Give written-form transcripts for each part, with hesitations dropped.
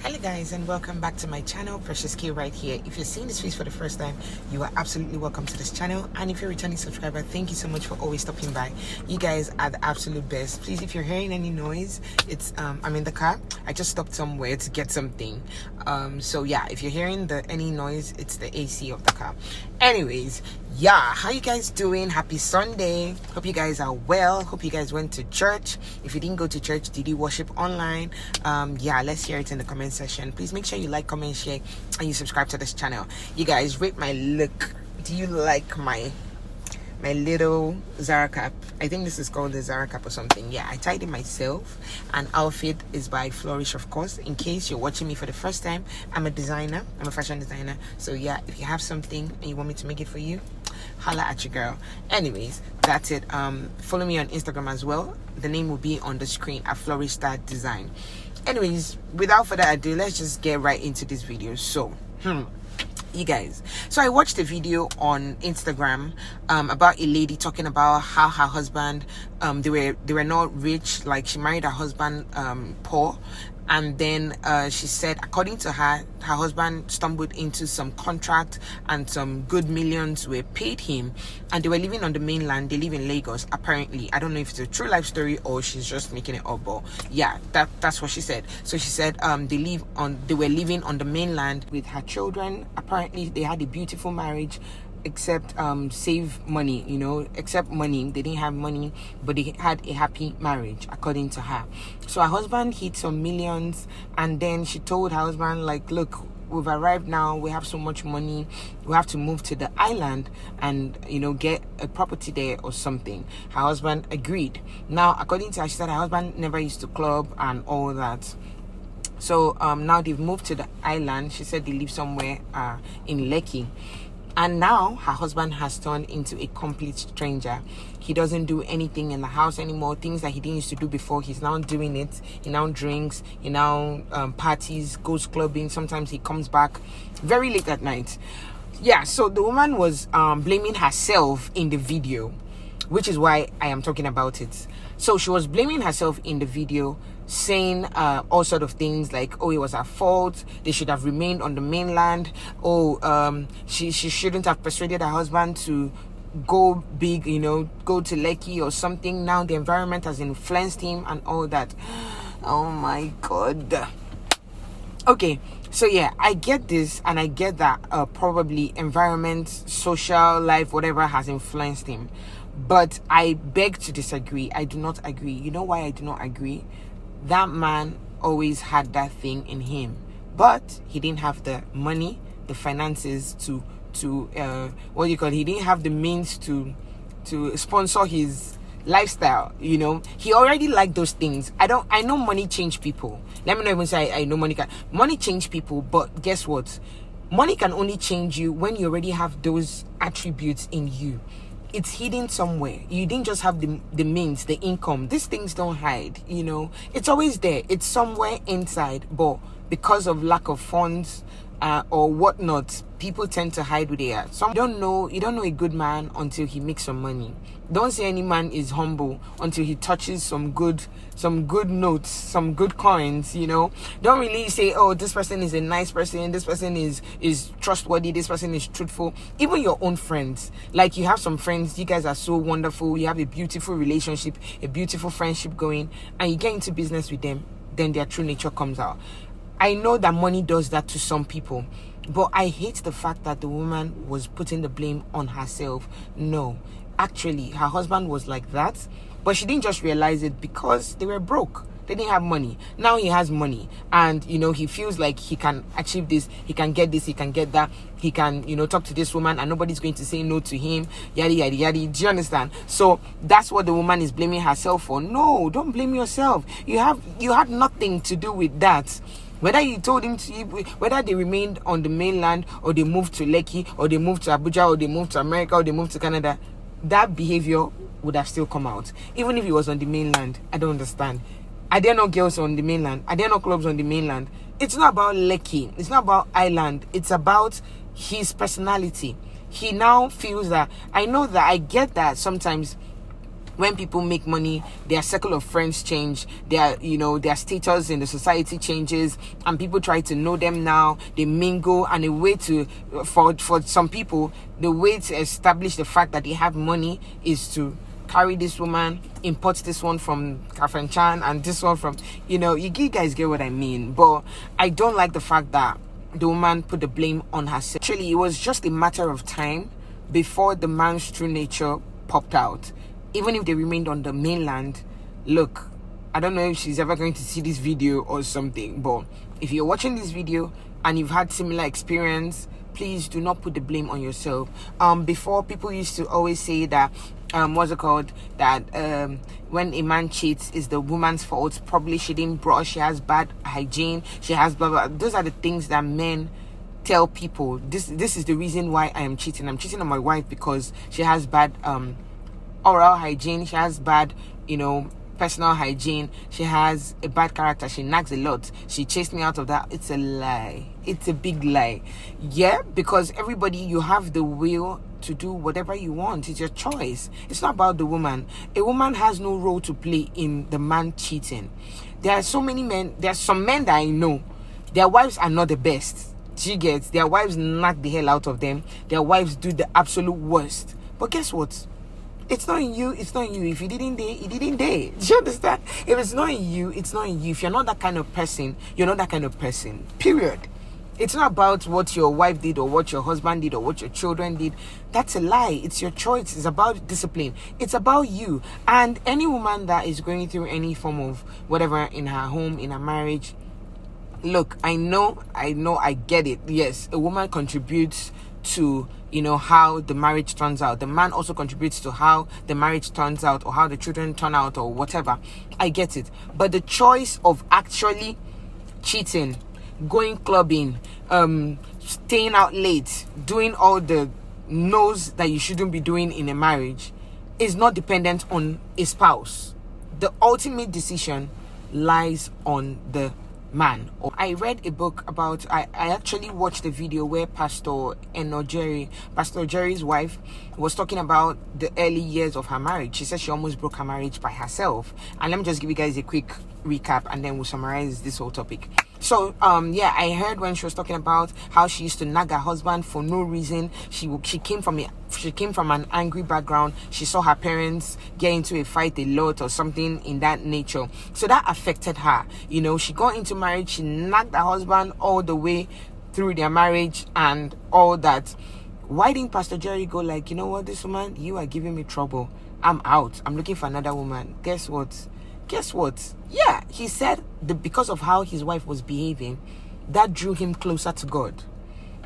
Hello guys, and welcome back to my channel. Precious K right here. If you're seeing this face for the first time, you are absolutely welcome to this channel, and if you're a returning subscriber, thank you so much for always stopping by. You guys are the absolute best. Please, if you're hearing any noise, it's I'm in the car. I just stopped somewhere to get something, so yeah, if you're hearing any noise, it's the AC of the car. Anyways, yeah, how you guys doing? Happy Sunday. Hope you guys are well. Hope you guys went to church. If you didn't go to church, did you worship online? Yeah, let's hear it in the comment section. Please make sure you like, comment, share, and you subscribe to this channel. You guys rate my look. Do you like my little Zara cap? I think this is called the Zara cap or something. Yeah, I tied it myself. And outfit is by Flourish, of course. In case you're watching me for the first time, I'm a designer. I'm a fashion designer. So yeah, if you have something and you want me to make it for you, holla at your girl. Anyways, that's it. Follow me on Instagram as well. The name will be on the screen at Flourish Design. Anyways, without further ado, let's just get right into this video. So you guys, so I watched a video on Instagram about a lady talking about how her husband, they were not rich. Like, she married her husband poor, and then she said, according to her husband stumbled into some contract and some good millions were paid him, and they were living on the mainland. They live in Lagos, apparently. I don't know if it's a true life story or she's just making it up, but yeah, that's what she said. So she said they were living on the mainland with her children. Apparently they had a beautiful marriage, except save money, except money. They didn't have money, but they had a happy marriage, according to her. So her husband hit some millions, and then she told her husband, like, look, we've arrived now, we have so much money, we have to move to the island and get a property there or something. Her husband agreed. Now, according to her, she said her husband never used to club and all that. So now they've moved to the island. She said they live somewhere in Lekki. And now her husband has turned into a complete stranger. He doesn't do anything in the house anymore. Things that he didn't used to do before, he's now doing it. He now drinks, he now parties, goes clubbing. Sometimes he comes back very late at night. Yeah, so the woman was blaming herself in the video, which is why I am talking about it. So she was blaming herself in the video, saying all sort of things like, oh, it was her fault, they should have remained on the mainland, she shouldn't have persuaded her husband to go big, go to Lekki or something. Now the environment has influenced him and all that. Oh my god. Okay, so yeah, I get this, and I get that probably environment, social life, whatever has influenced him. But I beg to disagree. I do not agree. You know why I do not agree? That man always had that thing in him, but he didn't have the money, the finances to he didn't have the means to sponsor his lifestyle. He already liked those things. I know money change people. Let me not even say I know money change people, but guess what? Money can only change you when you already have those attributes in you. It's hidden somewhere. You didn't just have the means, the income. These things don't hide, It's always there. It's somewhere inside, but because of lack of funds or whatnot, people tend to hide who they are. You don't know a good man until he makes some money. Don't say any man is humble until he touches some good notes, some good coins, Don't really say, oh, this person is a nice person, this person is trustworthy, this person is truthful. Even your own friends. Like, you have some friends, you guys are so wonderful, you have a beautiful relationship, a beautiful friendship going, and you get into business with them, then their true nature comes out. I know that money does that to some people, but I hate the fact that the woman was putting the blame on herself. No, actually, her husband was like that, but she didn't just realize it because they were broke. They didn't have money. Now he has money, and he feels like he can achieve this, he can get this, he can get that, he can talk to this woman and nobody's going to say no to him, yada yada yada. Do you understand? So that's what the woman is blaming herself for. No, don't blame yourself. You had nothing to do with that. Whether you told him to, whether they remained on the mainland or they moved to Lekki or they moved to Abuja or they moved to America or they moved to Canada, that behavior would have still come out. Even if he was on the mainland, I don't understand. Are there no girls on the mainland? Are there no clubs on the mainland? It's not about Lekki. It's not about island. It's about his personality. He now feels that, I know that, I get that sometimes when people make money, their circle of friends change, their their status in the society changes, and people try to know them now. They mingle, and a way to for some people, the way to establish the fact that they have money is to carry this woman, import this one from Kafanchan and this one from, you guys get what I mean. But I don't like the fact that the woman put the blame on herself. Actually, it was just a matter of time before the man's true nature popped out. Even if they remained on the mainland, look, I don't know if she's ever going to see this video or something, but if you're watching this video and you've had similar experience, please do not put the blame on yourself. Before, people used to always say that what's it called, that when a man cheats, is the woman's fault. Probably she didn't brush, she has bad hygiene, she has blah blah. Those are the things that men tell people. This is the reason why I am cheating. I'm cheating on my wife because she has bad oral hygiene, she has bad personal hygiene, she has a bad character, she nags a lot, she chased me out of that. It's a lie. It's a big lie. Yeah, because everybody, you have the will to do whatever you want. It's your choice. It's not about the woman. A woman has no role to play in the man cheating. There are so many men, there are some men that I know, their wives are not the best. She gets, their wives knock the hell out of them, their wives do the absolute worst. But guess what? It's not in you, it's not in you. If you didn't dare, you didn't dare. Do you understand? If it's not in you, it's not in you. If you're not that kind of person, you're not that kind of person. Period. It's not about what your wife did or what your husband did or what your children did. That's a lie. It's your choice. It's about discipline. It's about you. And any woman that is going through any form of whatever in her home, in her marriage, look, I know, I get it. Yes, a woman contributes to how the marriage turns out. The man also contributes to how the marriage turns out, or how the children turn out, or whatever. I get it. But the choice of actually cheating, going clubbing, staying out late, doing all the no's that you shouldn't be doing in a marriage is not dependent on a spouse. The ultimate decision lies on the man. I read a book about, I actually watched a video where Pastor Jerry's wife, was talking about the early years of her marriage. She said she almost broke her marriage by herself. And let me just give you guys a quick recap, and then we'll summarize this whole topic. So I heard when she was talking about how she used to nag her husband for no reason. She came from an angry background. She saw her parents get into a fight a lot or something in that nature, so that affected her. She got into marriage, she nagged her husband all the way through their marriage and all that. Why didn't Pastor Jerry go like, you know what, this woman, you are giving me trouble, I'm out, I'm looking for another woman? Guess what? Yeah, he said because of how his wife was behaving, that drew him closer to God.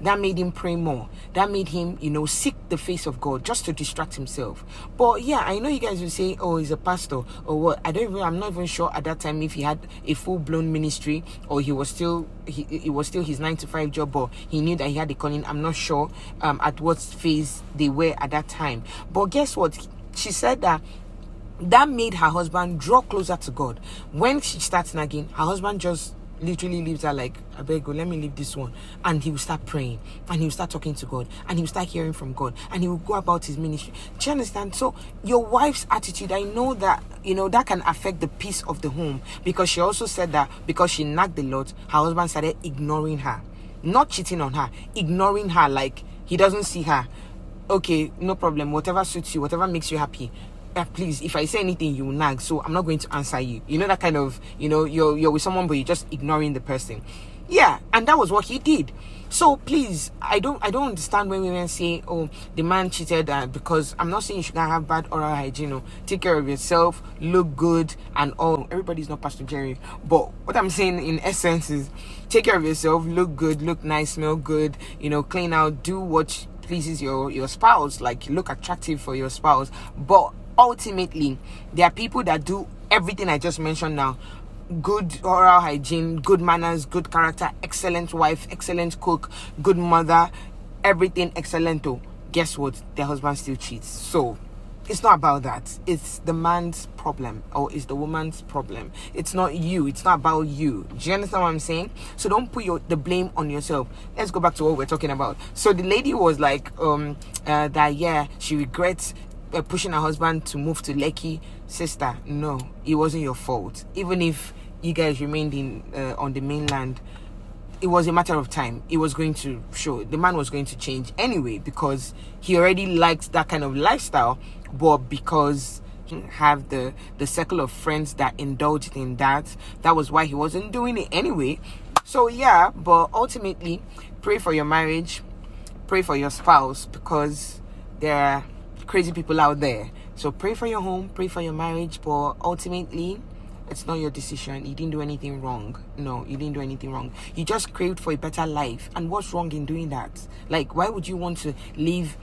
That made him pray more. That made him, seek the face of God just to distract himself. But yeah, I know you guys will say, oh, he's a pastor or what. I'm not even sure at that time if he had a full-blown ministry, or it was still his 9-to-5 job, or he knew that he had a calling. I'm not sure at what phase they were at that time. But guess what? She said that made her husband draw closer to God. When she starts nagging, her husband just literally leaves her like, I beg you, let me leave this one. And he will start praying, and he will start talking to God, and he will start hearing from God, and he will go about his ministry. Do you understand? So your wife's attitude, I know that that can affect the peace of the home, because she also said that because she nagged a lot, her husband started ignoring her. Not cheating on her, ignoring her, like he doesn't see her. Okay, no problem, whatever suits you, whatever makes you happy. Please, if I say anything, you will nag, so I'm not going to answer you. That kind of, you're with someone, but you're just ignoring the person. Yeah, and that was what he did. So please, I don't understand when women say, oh, the man cheated, because I'm not saying you should not have bad oral hygiene. Take care of yourself, look good, and all. Everybody's not Pastor Jerry, but what I'm saying in essence is, take care of yourself, look good, look nice, smell good, clean out, do what pleases your spouse, like look attractive for your spouse. But ultimately, there are people that do everything I just mentioned now. Good oral hygiene, good manners, good character, excellent wife, excellent cook, good mother, everything excellent. Guess what? Their husband still cheats. So it's not about that. It's the man's problem, or it's the woman's problem. It's not you. It's not about you. Do you understand what I'm saying? So don't put the blame on yourself. Let's go back to what we're talking about. So the lady was like, that yeah, she regrets pushing her husband to move to Lekki. Sister, no, it wasn't your fault. Even if you guys remained in on the mainland, it was a matter of time. It was going to show. The man was going to change anyway, because he already liked that kind of lifestyle, but because he have the circle of friends that indulged in that was why he wasn't doing it anyway. So yeah, but ultimately, pray for your marriage, pray for your spouse, because there are crazy people out there. So pray for your home, pray for your marriage, but ultimately, it's not your decision. You didn't do anything wrong. No, you didn't do anything wrong. You just craved for a better life. And what's wrong in doing that? Like, why would you want to live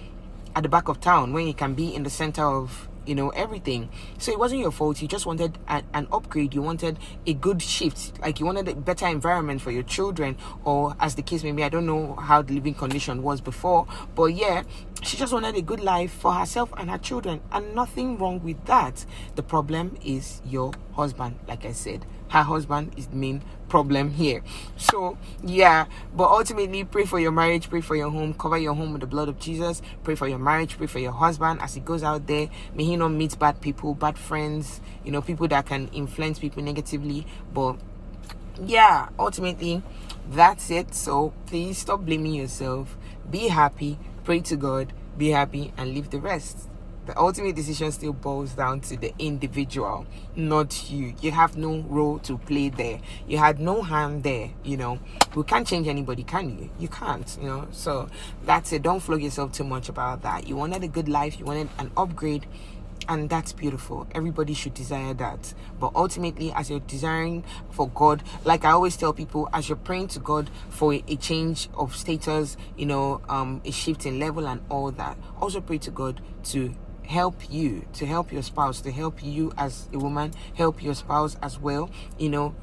at the back of town when you can be in the center of, everything? So it wasn't your fault. You just wanted an upgrade. You wanted a good shift. Like, you wanted a better environment for your children, or as the case may be. I don't know how the living condition was before, but yeah, she just wanted a good life for herself and her children, and nothing wrong with that. The problem is your husband. Like I said, her husband is the main problem here. So yeah, but ultimately, pray for your marriage, pray for your home, cover your home with the blood of Jesus. Pray for your marriage, pray for your husband as he goes out there. May he not meet bad people, bad friends, people that can influence people negatively. But yeah, ultimately, that's it. So please stop blaming yourself. Be happy, pray to God, be happy, and leave the rest. The ultimate decision still boils down to the individual, not you. You have no role to play there. You had no hand there, We can't change anybody, can you? You can't, So that's it. Don't flog yourself too much about that. You wanted a good life. You wanted an upgrade. And that's beautiful. Everybody should desire that. But ultimately, as you're desiring for God, like I always tell people, as you're praying to God for a change of status, a shift in level and all that, also pray to God to help you, to help your spouse, to help you as a woman, help your spouse as well.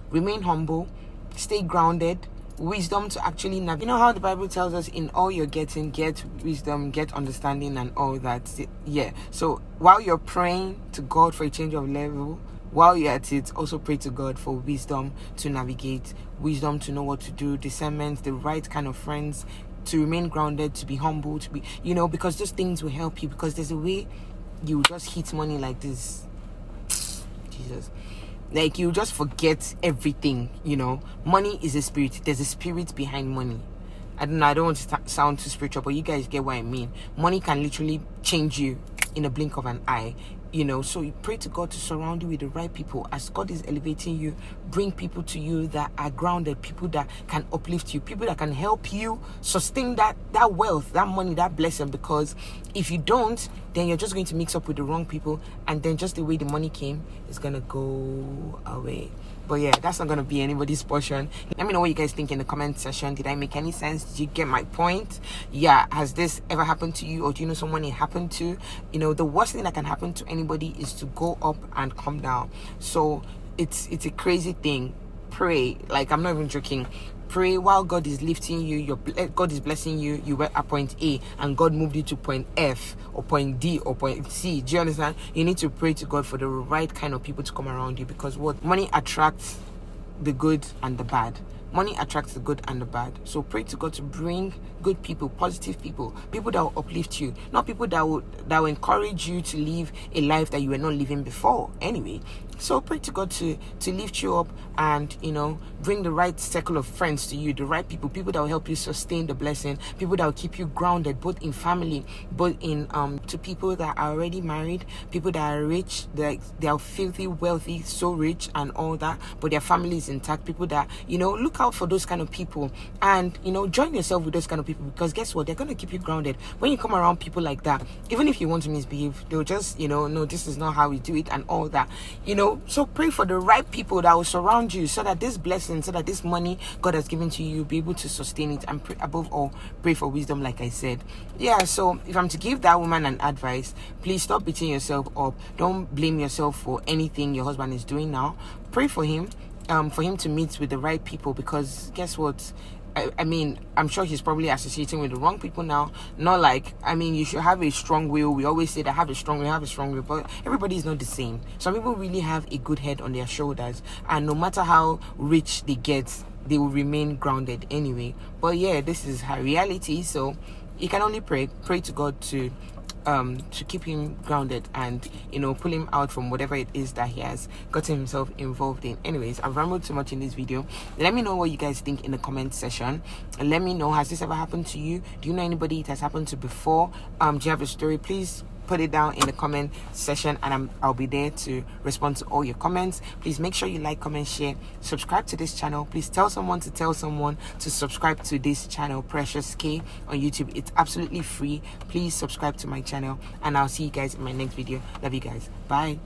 Remain humble, stay grounded, wisdom to actually navigate. How the Bible tells us, in all you're getting, get wisdom, get understanding, and all that. Yeah. So while you're praying to God for a change of level, while you're at it, also pray to God for wisdom to navigate, wisdom to know what to do, discernment, the right kind of friends, to remain grounded, to be humble, to be, because those things will help you. Because there's a way you just hit money like this. Jesus. Like, you just forget everything, Money is a spirit. There's a spirit behind money. I don't want to sound too spiritual, but you guys get what I mean. Money can literally change you in a blink of an eye. So you pray to God to surround you with the right people. As God is elevating you, bring people to you that are grounded, people that can uplift you, people that can help you sustain that wealth, that money, that blessing. Because if you don't, then you're just going to mix up with the wrong people, and then just the way the money came is gonna go away. But yeah, that's not going to be anybody's portion. Let me know what you guys think in the comment section. Did I make any sense? Did you get my point? Yeah. Has this ever happened to you, or do you know someone it happened to? The worst thing that can happen to anybody is to go up and come down. So it's a crazy thing. Pray. Like, I'm not even joking. Pray while God is lifting you, God is blessing you. You were at point A and God moved you to point F or point D or point C. Do you understand? You need to pray to God for the right kind of people to come around you, because what money attracts the good and the bad. Money attracts the good and the bad. So pray to God to bring good people, positive people, people that will uplift you, not people that will encourage you to live a life that you were not living before anyway. So pray to God to lift you up and, bring the right circle of friends to you, the right people that will help you sustain the blessing, people that will keep you grounded, both in family, both in, to people that are already married, people that are rich, they are filthy, wealthy, so rich and all that, but their family is intact, people that, look out for those kind of people and, join yourself with those kind of people, because guess what? They're going to keep you grounded. When you come around people like that, even if you want to misbehave, they'll just, no, this is not how we do it and all that, So pray for the right people that will surround you, so that this blessing, so that this money God has given to you, you'll be able to sustain it. And above all, pray for wisdom, like I said. Yeah, so if I'm to give that woman an advice, please stop beating yourself up. Don't blame yourself for anything your husband is doing now. Pray for him to meet with the right people, because guess what? I mean, I'm sure he's probably associating with the wrong people now. Not like, you should have a strong will. We always say that have a strong will, but everybody is not the same. Some people really have a good head on their shoulders, and no matter how rich they get, they will remain grounded anyway. But yeah, this is her reality. So you can only pray to God to keep him grounded and, you know, pull him out from whatever it is that he has gotten himself involved in. Anyways, I've rambled too much in this video. Let me know what you guys think in the comment section, and let me know, has this ever happened to you? Do you know anybody it has happened to before? Do you have a story? Please put it down in the comment section, and I'll be there to respond to all your comments. Please make sure you like, comment, share, subscribe to this channel. Please tell someone to subscribe to this channel, Precious K, on YouTube. It's absolutely free. Please subscribe to my channel, and I'll see you guys in my next video. Love you guys. Bye.